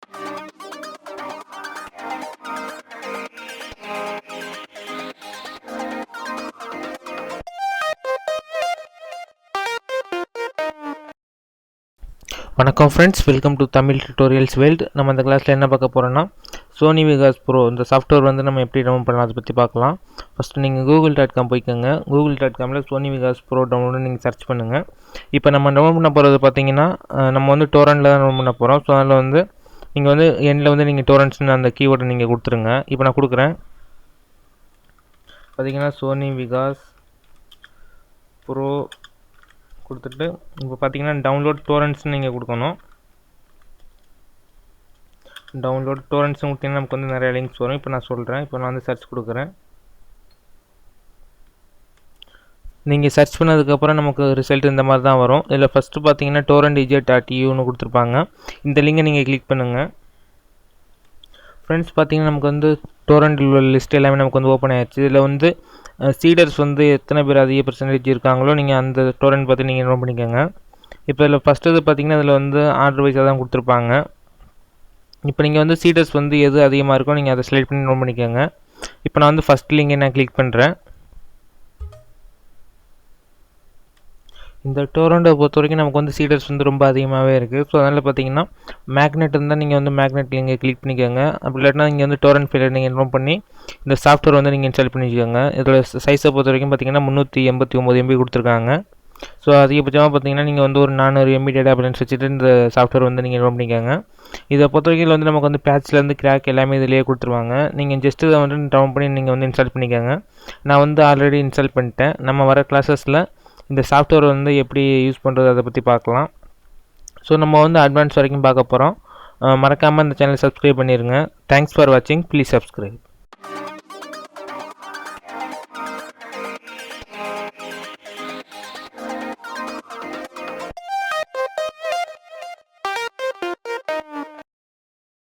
வணக்கம் friends, welcome to Tamil tutorials world. நம்ம இந்த கிளாஸில் என்ன பார்க்க போகிறோன்னா, சோனி விகாஸ் ப்ரோ இந்த சாஃப்ட்வேர் வந்து நம்ம எப்படி டவுன்லோட் பண்ணலாம் அதை பற்றி பார்க்கலாம். ஃபஸ்ட்டு நீங்கள் google.com போய்க்கோங்க. google.comல சோனி விகாஸ் ப்ரோ டவுன்லோடு நீங்கள் சர்ச் பண்ணுங்கள். இப்போ நம்ம டவுன்லோட் பண்ண போகிறது பார்த்தீங்கன்னா, நம்ம வந்து டோரண்டில் தான் டவுன்லோட் பண்ண போகிறோம். ஸோ அதில் வந்து நீங்கள் வந்து எண்டில் வந்து நீங்கள் டோரண்ட்ஸ்னு அந்த கீவேர்டை நீங்கள் கொடுத்துருங்க. இப்போ நான் கொடுக்குறேன். பார்த்தீங்கன்னா சோனி விகாஸ் ப்ரோ கொடுத்துட்டு இப்போ பார்த்தீங்கன்னா டவுன்லோட் டோரண்ட்ஸ்னு நீங்கள் கொடுக்கணும். டவுன்லோட் டோரண்ட்ஸ்னு கொடுத்தீங்கன்னா நமக்கு வந்து நிறைய லிங்க்ஸ் வரும். இப்போ நான் சொல்கிறேன். இப்போ நான் வந்து சர்ச் கொடுக்குறேன். நீங்கள் சர்ச் பண்ணதுக்கப்புறம் நமக்கு ரிசல்ட் இந்த மாதிரி தான் வரும். இதில் ஃபஸ்ட்டு பார்த்தீங்கன்னா torrent.ej.euன்னு கொடுத்துருப்பாங்க. இந்த லிங்கை நீங்கள் கிளிக் பண்ணுங்கள். ஃப்ரெண்ட்ஸ் பார்த்தீங்கன்னா நமக்கு வந்து டோரண்டில் உள்ள லிஸ்ட் எல்லாமே நமக்கு வந்து ஓப்பன் ஆயிடுச்சு. இதில் வந்து சீடர்ஸ் வந்து எத்தனை பேர் அதிக பர்சன்டேஜ் இருக்காங்களோ நீங்கள் அந்த டோரண்ட் பார்த்து நீங்கள் நோட் பண்ணிக்கோங்க. இப்போ இதில் ஃபஸ்ட்டு இது பார்த்தீங்கன்னா இதில் வந்து ஆர்டர் வைஸாக தான் கொடுத்துருப்பாங்க. இப்போ நீங்கள் வந்து சீடர்ஸ் வந்து எது அதிகமாக இருக்கோ நீங்கள் அதை செலக்ட் பண்ணி நோட் பண்ணிக்கோங்க. இப்போ நான் வந்து ஃபஸ்ட் லிங்கை நான் கிளிக் பண்ணுறேன். இந்த டோரண்டை பொறுத்த வரைக்கும் நமக்கு வந்து சீடர்ஸ் வந்து ரொம்ப அதிகமாகவே இருக்குது. ஸோ அதனால் பார்த்தீங்கன்னா மேக்னெட் இருந்தால் நீங்கள் வந்து மேக்னெட் நீங்கள் கிளிக் பண்ணிக்கோங்க. அப்படி இல்லாட்டினா நீங்கள் வந்து டோரண்ட் ஃபைலை நீங்கள் நோட் பண்ணி இந்த சாஃப்ட்வேர் வந்து நீங்கள் இன்ஸ்டால் பண்ணிக்கோங்க. இதோட சைஸை பொறுத்த வரைக்கும் பார்த்தீங்கன்னா 389 MB கொடுத்துருக்காங்க. ஸோ அதிகபட்சமாக பார்த்தீங்கன்னா நீங்கள் வந்து ஒரு 400 MB டேட்டா பேலன்ஸ் வச்சுட்டு இந்த சாஃப்ட்வேர் வந்து நீங்கள் நோட் பண்ணிக்கோங்க. இதை பொறுத்த வரைக்கும் வந்து நமக்கு வந்து பேட்ச்லேருந்து கிராக் எல்லாமே இதிலேயே கொடுத்துருவாங்க. நீங்கள் ஜஸ்ட் இதை வந்து டவுன் பண்ணி நீங்கள் வந்து இன்ஸ்டால் பண்ணிக்கோங்க. நான் வந்து ஆல்ரெடி இன்ஸ்டால் பண்ணிட்டேன். நம்ம வர கிளாஸஸில் இந்த சாஃப்ட்வேர் வந்து எப்படி யூஸ் பண்ணுறது அதை பற்றி பார்க்கலாம். ஸோ நம்ம வந்து அட்வான்ஸ் வரைக்கும் பார்க்க போகிறோம். மறக்காமல் இந்த சேனலை சப்ஸ்கிரைப் பண்ணிடுங்க. தேங்க்ஸ் ஃபார் வாட்சிங். Please subscribe.